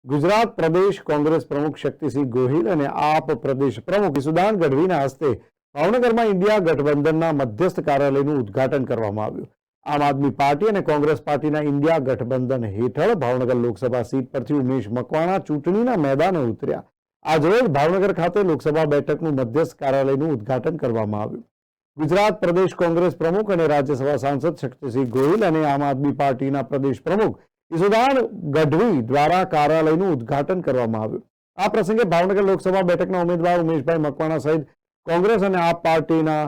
ગુજરાત પ્રદેશ કોંગ્રેસ પ્રમુખ શક્તિસિંહ ગોહિલ અને આપ પ્રદેશ પ્રમુખ ઈસુદાન ગઢવીના હસ્તે ભાવનગરમાં ઇન્ડિયા ગઠબંધનના મધ્યસ્થ કાર્યાલયનું ઉદ્ઘાટન કરવામાં આવ્યું। આમ આદમી પાર્ટી અને કોંગ્રેસ પાર્ટીના ઇન્ડિયા ગઠબંધન હેઠળ ભાવનગર લોકસભા સીટ પરથી ઉમેશ મકવાણા ચૂંટણીના મેદાને ઉતર્યા। આજરોજ ભાવનગર ખાતે લોકસભા બેઠકનું મધ્યસ્થ કાર્યાલયનું ઉદ્ઘાટન કરવામાં આવ્યું। ગુજરાત પ્રદેશ કોંગ્રેસ પ્રમુખ અને રાજ્યસભા સાંસદ શક્તિસિંહ ગોહિલ અને આમ આદમી પાર્ટીના પ્રદેશ પ્રમુખ ઈસુદાન ગઢવી દ્વારા કાર્યાલયનું ઉદ્ઘાટન કરવામાં આવ્યું। આ પ્રસંગે ભાવનગર લોકસભા બેઠકના ઉમેદવાર ઉમેશભાઈ મકવાણા સહિત કોંગ્રેસ અને આપ પાર્ટીના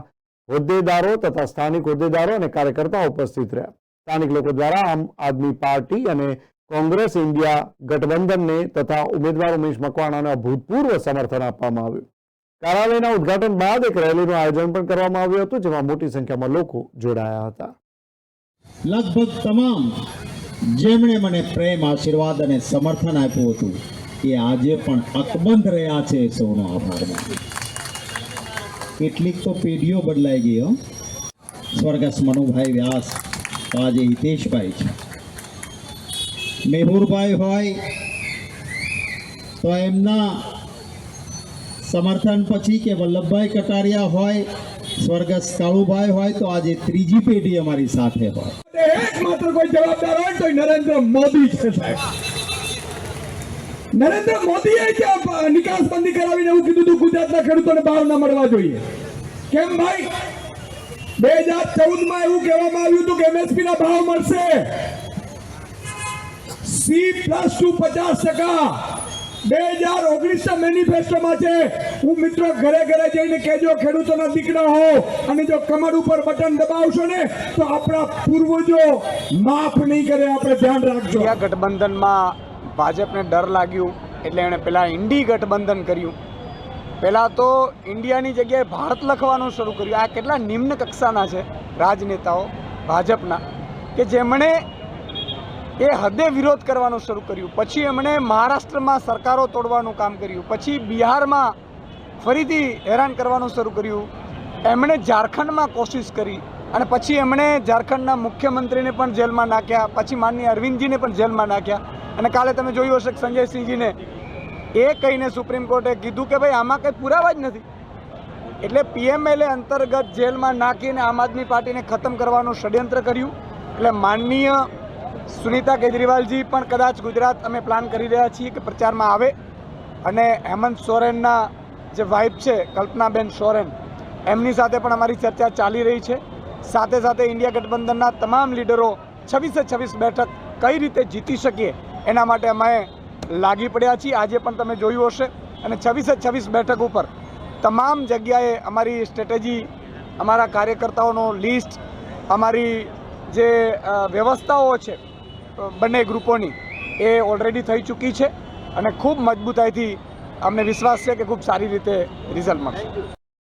હોદ્દેદારો તથા સ્થાનિક હોદ્દેદારો અને કાર્યકર્તાઓ ઉપસ્થિત રહ્યા। સ્થાનિક લોકો દ્વારા આમ આદમી પાર્ટી અને કોંગ્રેસ ઇન્ડિયા ગઠબંધનને તથા ઉમેદવાર ઉમેશ મકવાણાને અભૂતપૂર્વ સમર્થન આપવામાં આવ્યું। કાર્યાલયના ઉદ્ઘાટન બાદ એક રેલીનું આયોજન પણ કરવામાં આવ્યું હતું, જેમાં મોટી સંખ્યામાં લોકો જોડાયા હતા। લગભગ તમામ જેમણે મને પ્રેમ, આશીર્વાદ અને સમર્થન આપ્યું હતું એ આજે પણ અકબંધ રહ્યા છે। સૌનો આભાર માનું। કેટલીક તો પેઢીઓ બદલાઈ ગઈ હો। સ્વર્ગસ્થ મનુભાઈ વ્યાસ તો આજે હિતેશભાઈ છે, મેહુરભાઈ હોય તો એમના સમર્થન પછી કે વલ્લભભાઈ કટારિયા હોય, સ્વર્ગસ્થ કાળુભાઈ હોય તો આજે ત્રીજી પેઢી અમારી સાથે હોય। એકમાત્ર કોઈ જવાબદાર હોય તો નરેન્દ્ર મોદી છે સાહેબ। નરેન્દ્ર મોદીએ જે નિકાસબંધી કરાવીને એવું કીધું હતું ગુજરાતના ખેડૂતોને ભાવ ન મળવા જોઈએ। કેમ ભાઈ? 2014 માં એવું કહેવામાં આવ્યું હતું કે એમએસપી ના ભાવ મળશે, C+2 50%। 2019 મેનિફેસ્ટોમાં છે। હું મિત્રો ઘરે ઘરે જઈને કહેજો, ખેડૂતોના દીકરા હો અને જો કમર ઉપર બટન દબાવશો ને તો આપણા પૂર્વજો માફ નહીં કરે, આપણે ધ્યાન રાખજો। આ ગઠબંધનમાં ભાજપને ડર લાગ્યું એટલે એણે પહેલા ઇન્ડી ગઠબંધન કર્યું। પહેલાં તો ઇન્ડિયાની જગ્યાએ ભારત લખવાનું શરૂ કર્યું। આ કેટલા નિમ્ન કક્ષાના છે રાજનેતાઓ ભાજપના કે જેમણે એ હદે વિરોધ કરવાનું શરૂ કર્યું। પછી એમણે મહારાષ્ટ્રમાં સરકારો તોડવાનું કામ કર્યું, પછી બિહારમાં ફરીથી હેરાન કરવાનું શરૂ કર્યું, એમણે ઝારખંડમાં કોશિશ કરી અને પછી એમણે ઝારખંડના મુખ્યમંત્રીને પણ જેલમાં નાખ્યા, પછી માનનીય અરવિંદજીને પણ જેલમાં નાખ્યા। અને કાલે તમે જોયું હશે કે સંજયસિંહજીને એ કહીને સુપ્રીમ કોર્ટે કીધું કે ભાઈ આમાં કંઈ પુરાવા જ નથી। એટલે PMLA અંતર્ગત જેલમાં નાખીને આમ આદમી પાર્ટીને ખતમ કરવાનું ષડયંત્ર કર્યું। એટલે માનનીય સુનીતા કેજરીવાલજી પણ કદાચ ગુજરાત અમે પ્લાન કરી રહ્યા છીએ કે પ્રચારમાં આવે અને હેમંત સોરેનના જે વાઇફ છે કલ્પનાબેન સોરેન એમની સાથે પણ અમારી ચર્ચા ચાલી રહી છે। સાથે સાથે ઇન્ડિયા ગઠબંધનના તમામ લીડરો 26 બેઠક કઈ રીતે જીતી શકીએ એના માટે અમે લાગી પડ્યા છીએ। આજે પણ તમે જોયું હશે અને 26 બેઠક ઉપર તમામ જગ્યાએ અમારી સ્ટ્રેટેજી, અમારા કાર્યકર્તાઓનો લિસ્ટ, અમારી જે વ્યવસ્થાઓ છે બંને ગ્રુપોની એ ઓલરેડી થઈ ચૂકી છે અને ખૂબ મજબૂતાઈથી અમને વિશ્વાસ છે કે ખૂબ સારી રીતે રિઝલ્ટ મળશે।